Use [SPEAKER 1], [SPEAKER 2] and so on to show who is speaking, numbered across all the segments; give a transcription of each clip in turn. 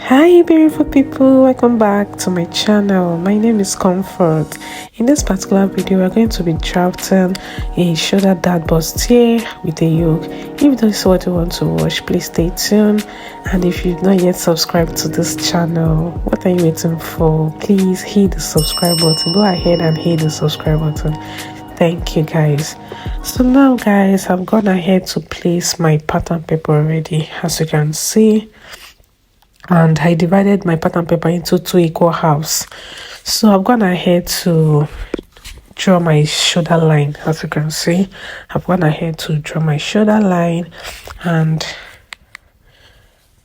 [SPEAKER 1] Hi beautiful people, welcome back to my channel. My name is Comfort. In this particular video we're going to be drafting a shoulder dart bustier with a yoke. If this is what you want to watch, please stay tuned, and if you've not yet subscribed to this channel, what are you waiting for? Please hit the subscribe button. Go ahead and hit the subscribe button. Thank you guys. So now guys, I've gone ahead to place my pattern paper already, as you can see, and I divided my pattern paper into 2 equal halves. So I've gone ahead to draw my shoulder line. As you can see, I've gone ahead to draw my shoulder line, and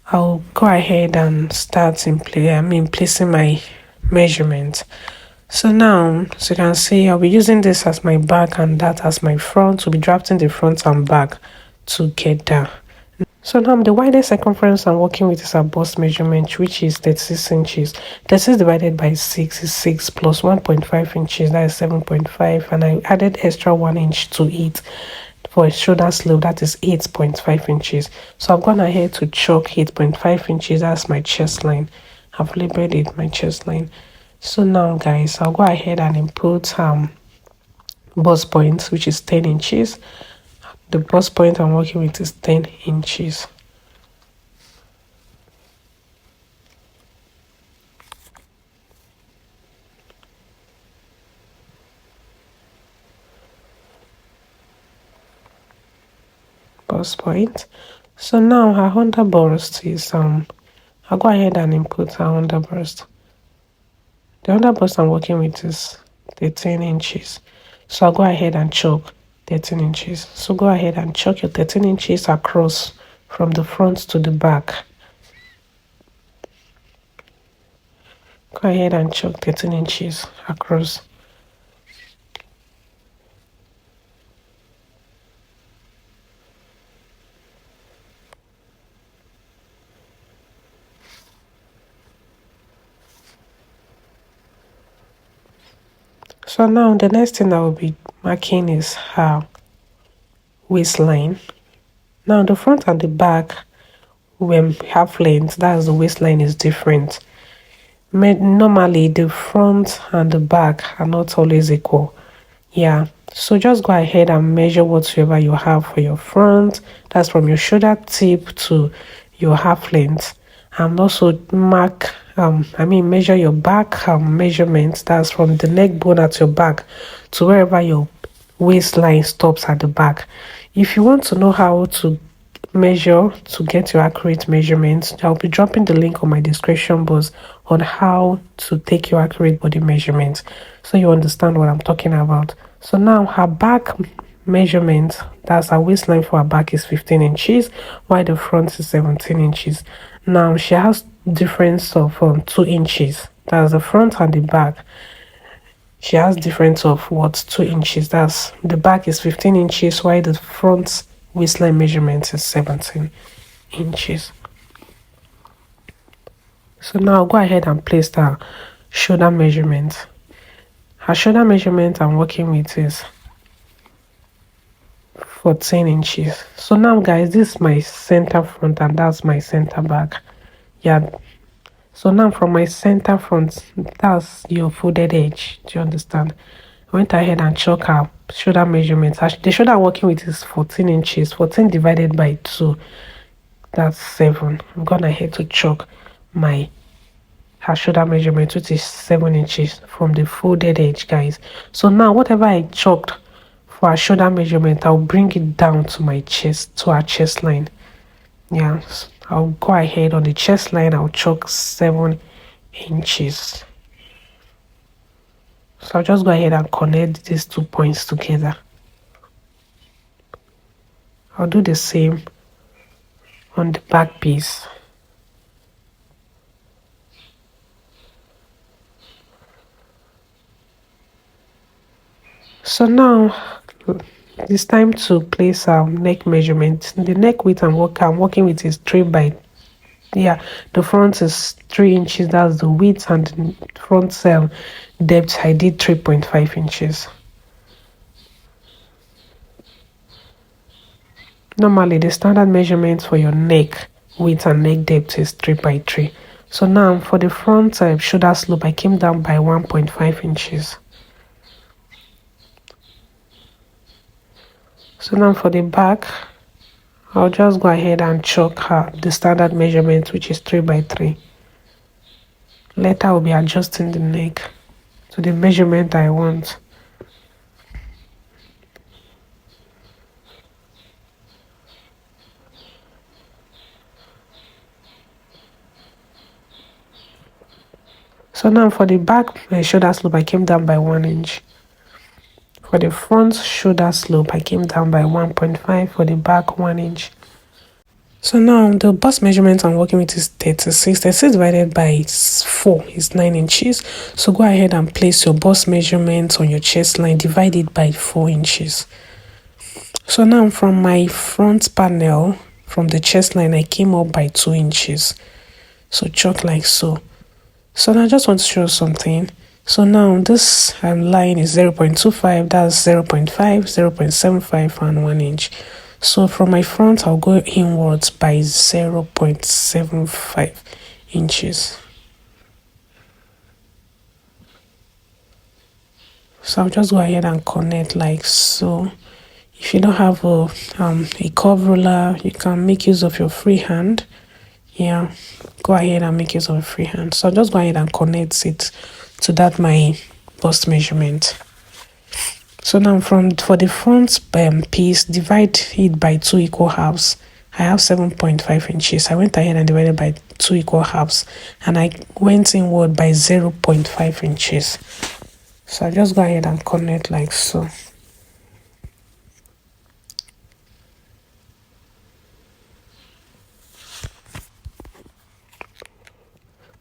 [SPEAKER 1] I'll go ahead and start placing my measurement. So now, as you can see, I'll be using this as my back and that as my front. We'll be drafting the front and back together. So now the widest circumference I'm working with is a bust measurement, which is 36 inches. 36 divided by 6 is 6 plus 1.5 inches, that is 7.5, and I added extra 1 inch to it for a shoulder slope, that is 8.5 inches. So I've gone ahead to chalk 8.5 inches as my chest line. I've labeled it my chest line. So now guys, I'll go ahead and input bust point, which is 10 inches. The bust point I'm working with is 10 inches. Bust point. So now our under bust is I'll go ahead and input our under bust. The under bust I'm working with is 13 inches. So I'll go ahead and chalk 13 inches. So go ahead and chalk your 13 inches across from the front to the back. Go ahead and chalk 13 inches across. So now the next thing I will be marking is her waistline. Now the front and the back, when half length, that's the waistline is different. Normally the front and the back are not always equal. Yeah, so just go ahead and measure whatever you have for your front, that's from your shoulder tip to your half length, and also measure your back measurements, that's from the neck bone at your back to wherever your waistline stops at the back. If you want to know how to measure to get your accurate measurements, I'll be dropping the link on my description box on how to take your accurate body measurements, so you understand what I'm talking about. So now her back measurement, that's her waistline for her back, is 15 inches, while the front is 17 inches. Now she has difference of 2 inches, that's the front and the back. She has difference of 2 inches, that's the back is 15 inches while the front waistline measurement is 17 inches. So now I'll go ahead and place the shoulder measurement. Her shoulder measurement I'm working with is 14 inches. So now guys, this is my center front and that's my center back. Yeah, so now from my center front, that's your folded edge. Do you understand? I went ahead and chalk her shoulder measurements. The shoulder I'm working with is 14 inches. 14 divided by 2, that's 7. I'm gonna ahead to chalk her shoulder measurement, which is 7 inches from the folded edge, guys. So now whatever I chalked for her shoulder measurement, I'll bring it down to my chest, to her chest line. Yeah, so I'll go ahead on the chest line, I'll chalk 7 inches. So I'll just go ahead and connect these 2 points together. I'll do the same on the back piece. So now it's time to place our neck measurement. The neck width I'm working with is 3 by, yeah, the front is 3 inches, that's the width, and the front depth I did 3.5 inches. Normally the standard measurement for your neck width and neck depth is 3 by 3. So now for the front shoulder slope, I came down by 1.5 inches. So now for the back, I'll just go ahead and chalk the standard measurement, which is 3 by 3. Later I'll be adjusting the neck to the measurement I want. So now for the back shoulder slope, I came down by 1 inch. For the front shoulder slope, I came down by 1.5. For the back, 1 inch. So now the bust measurement I'm working with is 36. 36 divided by 4 is 9 inches. So go ahead and place your bust measurement on your chest line, divide it by 4 inches. So now from my front panel, from the chest line, I came up by 2 inches. So chalk like so. So now I just want to show something. So now this line is 0.25, that's 0.5, 0.75 and 1 inch. So from my front, I'll go inwards by 0.75 inches. So I'll just go ahead and connect like so. If you don't have a curve ruler, you can make use of your free hand. Yeah, go ahead and make use of a free hand. So I'll just go ahead and connect it to that my bust measurement. So now for the front piece, divide it by 2 equal halves. I have 7.5 inches. I went ahead and divided by 2 equal halves, and I went inward by 0.5 inches. So I'll just go ahead and connect like so.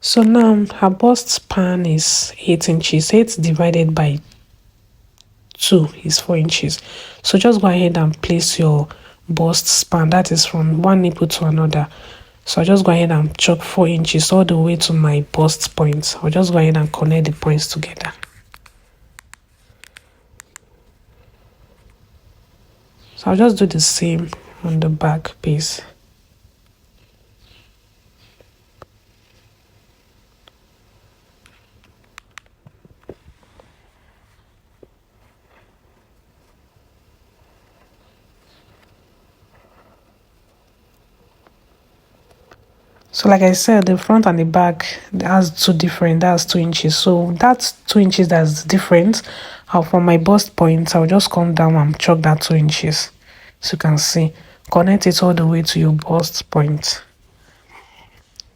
[SPEAKER 1] So now her bust span is 8 inches. 8 divided by 2 is 4 inches. So just go ahead and place your bust span, that is from one nipple to another. So I'll just go ahead and chalk 4 inches all the way to my bust point. I'll just go ahead and connect the points together. So I'll just do the same on the back piece. So like I said, the front and the back has that's 2 inches. So that's 2 inches that's different. From my bust point, I'll just come down and chalk that 2 inches. So you can see, connect it all the way to your bust point.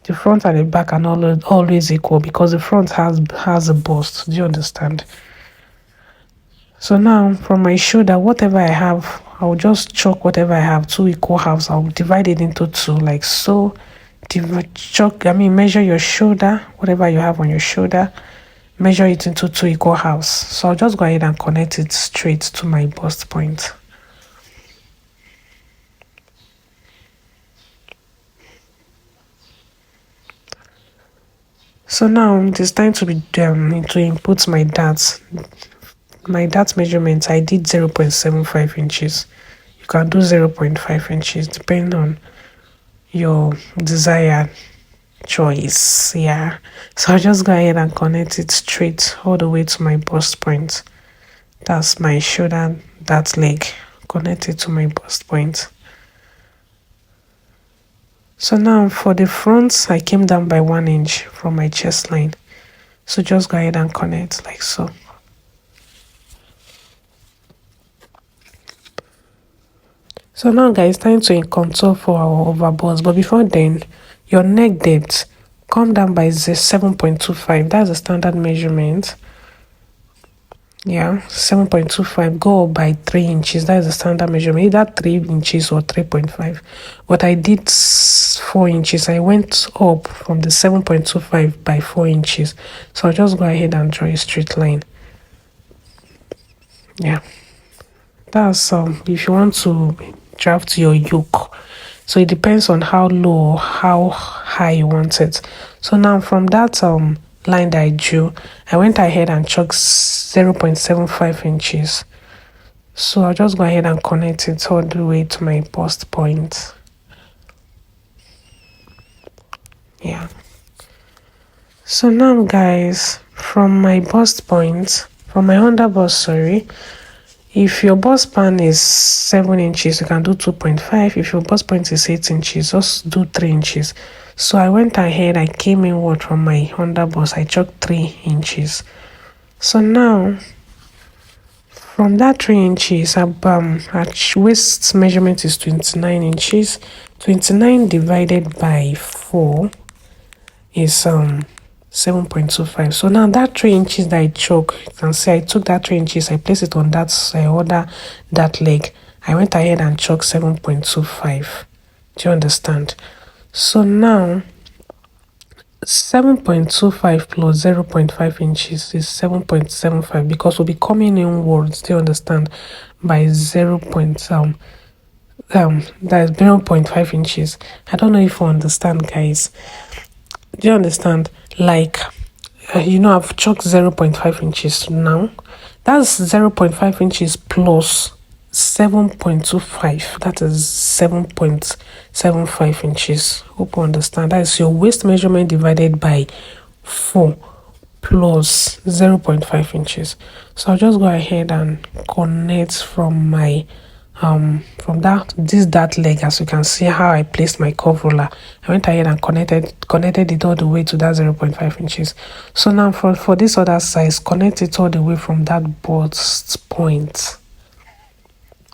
[SPEAKER 1] The front and the back are not always equal because the front has a bust. Do you understand? So now from my shoulder, whatever I have, I'll just chalk whatever I have, 2 equal halves. I'll divide it into 2 like so. Measure your shoulder, whatever you have on your shoulder, measure it into 2 equal halves. So I'll just go ahead and connect it straight to my bust point. So now it is time to input my darts. My dart measurement, I did 0.75 inches. You can do 0.5 inches depending on your desired choice. Yeah, so I'll just go ahead and connect it straight all the way to my bust point. That's my shoulder, that leg, connect it to my bust point. So now for the front, I came down by 1 inch from my chest line. So just go ahead and connect like so. So now guys, time to contour for our overbust, but before then, your neck depth come down by 7.25. That's the standard measurement. Yeah, 7.25. Go up by 3 inches. That is the standard measurement, either 3 inches or 3.5. But I did 4 inches. I went up from the 7.25 by 4 inches. So I'll just go ahead and draw a straight line. Yeah, that's if you want to draft your yoke. So it depends on how low or how high you want it. So now from that line that I drew, I went ahead and chalked 0.75 inches. So I'll just go ahead and connect it all the way to my bust point. Yeah. So now guys, from my bust point, from my under bust, sorry, if your bust span is 7 inches, you can do 2.5. If your bust point is 8 inches, just do 3 inches. So I went ahead, I came inward from my under bust, I chalked 3 inches. So now, from that 3 inches, our waist measurement is 29 inches. 29 divided by 4 is 7.25. So now that 3 inches that I choke, you can see I took that 3 inches, I placed it on that that leg. I went ahead and chalked 7.25. Do you understand? So now 7.25 plus 0.5 inches is 7.75, because we'll be coming inwards, do you understand, by that's 0.5 inches. I don't know if you understand, guys. Do you understand? Like, I've chalked 0.5 inches now. That's 0.5 inches plus 7.25. That is 7.75 inches. Hope you understand. That is your waist measurement divided by 4 plus 0.5 inches. So I'll just go ahead and connect from my from that leg. As you can see how I placed my curve ruler, I went ahead and connected it all the way to that 0.5 inches. So now for this other size, connect it all the way from that bust point.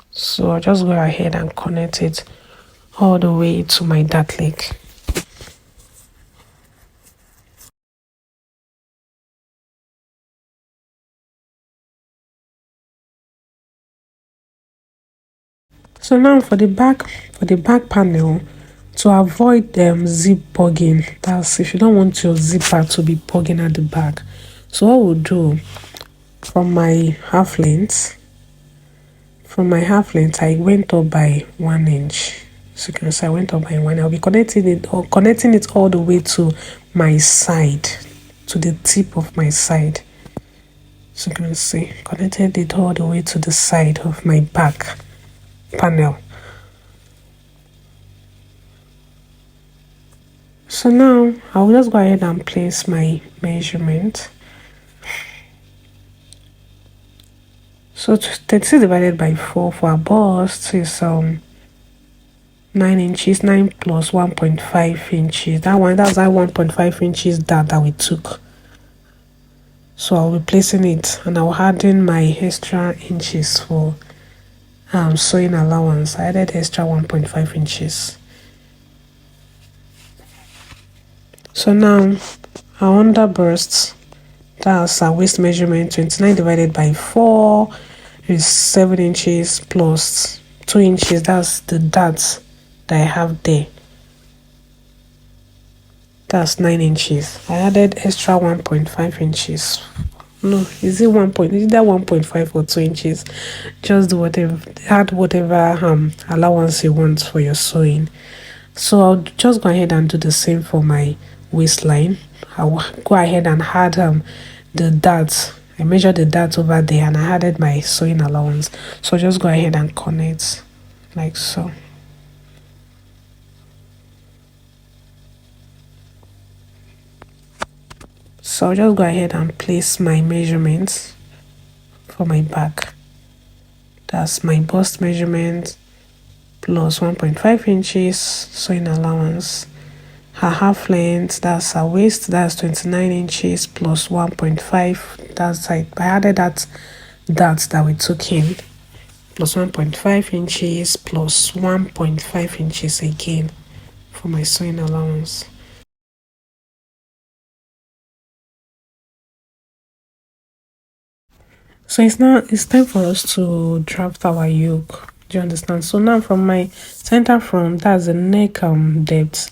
[SPEAKER 1] So I'll just go ahead and connect it all the way to my dart leg. So now for the back panel, to avoid zip bugging, that's if you don't want your zipper to be bugging at the back. So what we'll do, from my half length, I went up by 1 inch. So you can see I went up by 1. I'll be connecting it all the way to my side, to the tip of my side. So you can see connected it all the way to the side of my back panel. So now I'll just go ahead and place my measurement. So 36 divided by 4 for our bust is 9 inches. 9 plus 1.5 inches. That's our 1.5 inches that we took. So I'll be placing it, and I'll add in my extra inches for sewing allowance. I added extra 1.5 inches. So now our under burst, that's our waist measurement. 29 divided by 4 is 7 inches plus 2 inches. That's the darts that I have there. That's 9 inches. I added extra 1.5 inches. No, is it 1.5 or 2 inches? Just do whatever, add whatever allowance you want for your sewing. So I'll just go ahead and do the same for my waistline. I'll go ahead and add the darts. I measured the darts over there, and I added my sewing allowance. So just go ahead and connect like so. So I'll just go ahead and place my measurements for my back. That's my bust measurement plus 1.5 inches sewing allowance. Her half length, that's her waist, that's 29 inches plus 1.5. That's I added that we took in, plus 1.5 inches plus 1.5 inches again for my sewing allowance. So it's time for us to draft our yoke. Do you understand? So now from my center front, that's the neck depth.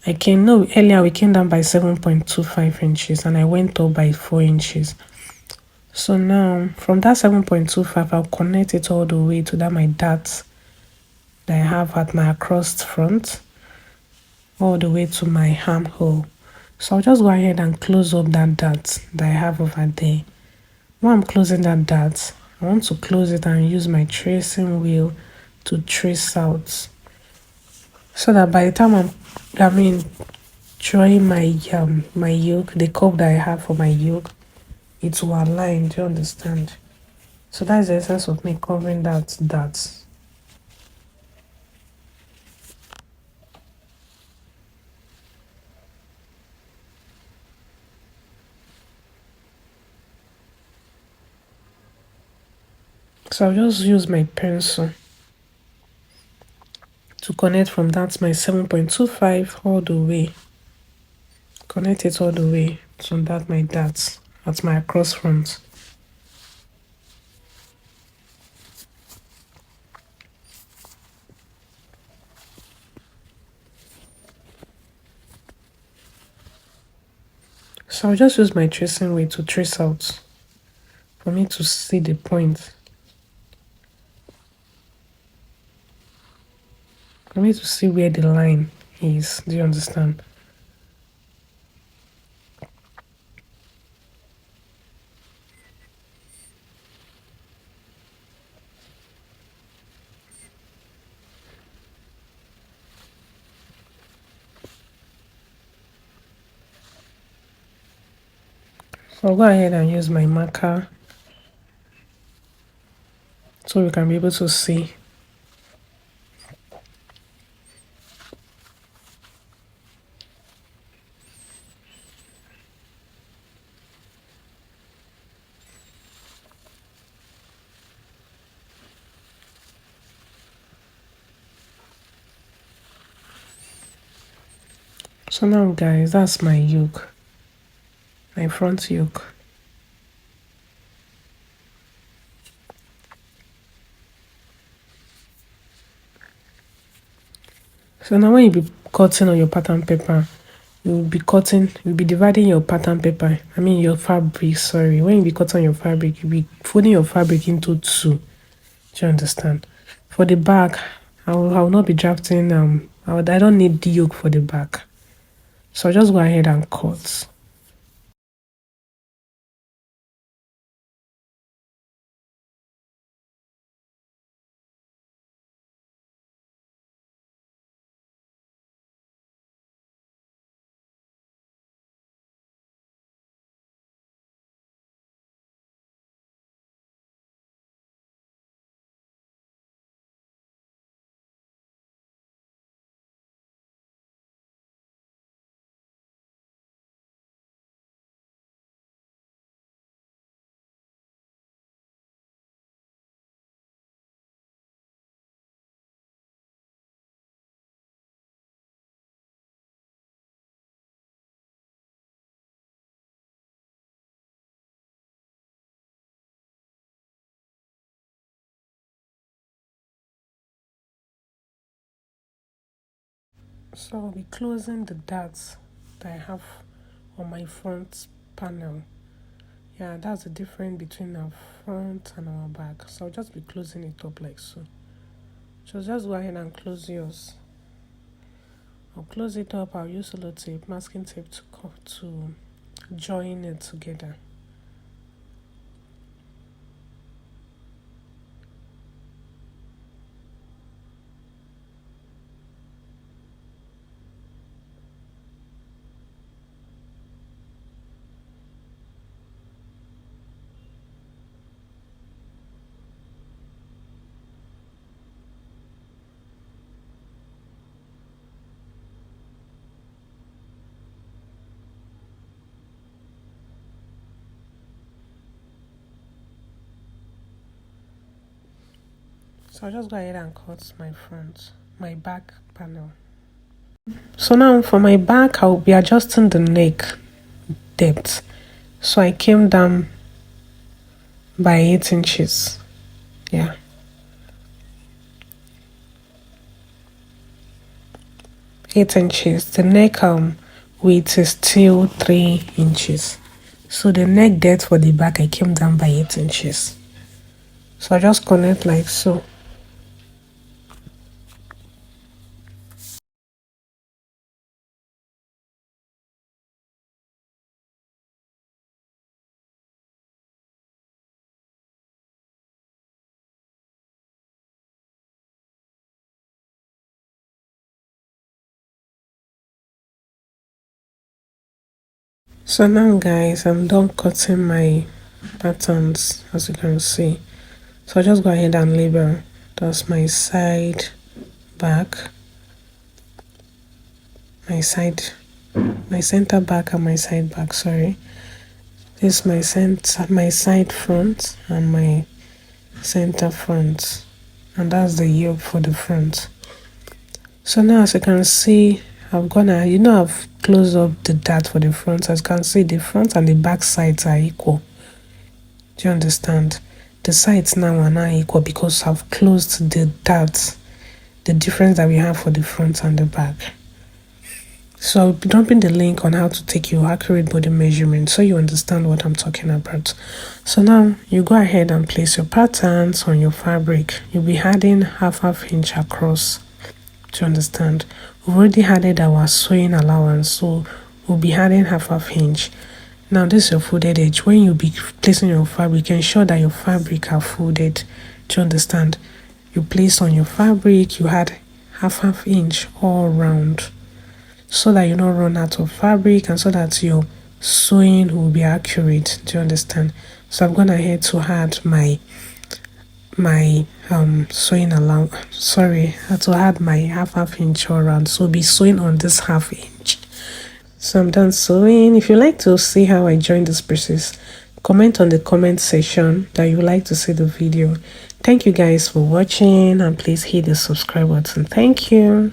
[SPEAKER 1] Earlier we came down by 7.25 inches, and I went up by 4 inches. So now from that 7.25, I'll connect it all the way to my dart that I have at my across front, all the way to my armhole. So I'll just go ahead and close up that dart that I have over there. While I'm closing that dart, I want to close it and use my tracing wheel to trace out, so that by the time join my yoke, the cup that I have for my yoke, it will align. Do you understand? So that's the essence of me covering that. So I'll just use my pencil to connect from that my 7.25 all the way. Connect it all the way to that my dart at my across front. So I'll just use my tracing weight to trace out for me to see the point. For me to see where the line is. Do you understand? So I'll go ahead and use my marker so we can be able to see. So now guys, that's my yoke. My front yoke. So now when you be cutting on your pattern paper, you'll be dividing your pattern paper. I mean your fabric, sorry. When you be cutting your fabric, you'll be folding your fabric into two. Do you understand? For the back, I will not be drafting I don't need the yoke for the back. So I'll just go ahead and cut. So I'll be closing the darts that I have on my front panel. Yeah, that's the difference between our front and our back. So I'll just be closing it up like so. So just go ahead and close yours. I'll close it up. I'll use sellotape, masking tape to join it together. So I'll just go ahead and cut my back panel. So now for my back, I'll be adjusting the neck depth. So I came down by 8 inches. Yeah. 8 inches. The neck width is still 3 inches. So the neck depth for the back, I came down by 8 inches. So I just connect like so. So now guys, I'm done cutting my patterns, as you can see. So I'll just go ahead and label. That's my side back, my center back and my side back, sorry. This is my side front and my center front, and that's the yoke for the front. So now as you can see, I've closed up the dart for the front. As you can see, the front and the back sides are equal. Do you understand? The sides now are not equal because I've closed the darts, the difference that we have for the front and the back. So I'll be dropping the link on how to take your accurate body measurement so you understand what I'm talking about. So now you go ahead and place your patterns on your fabric. You'll be adding half inch across. Do you understand? We've already added our sewing allowance, so we'll be adding half inch. Now this is your folded edge. When you be placing your fabric, ensure that your fabric are folded. Do you understand? You place on your fabric, you add half inch all round, so that you don't run out of fabric and so that your sewing will be accurate. Do you understand? So I'm gonna head to add my sewing allowance. Sorry, I had to add my half inch all around. So be sewing on this half inch. So I'm done sewing. If you like to see how I join this process, comment on the comment section that you would like to see the video. Thank you guys for watching, and please hit the subscribe button. Thank you.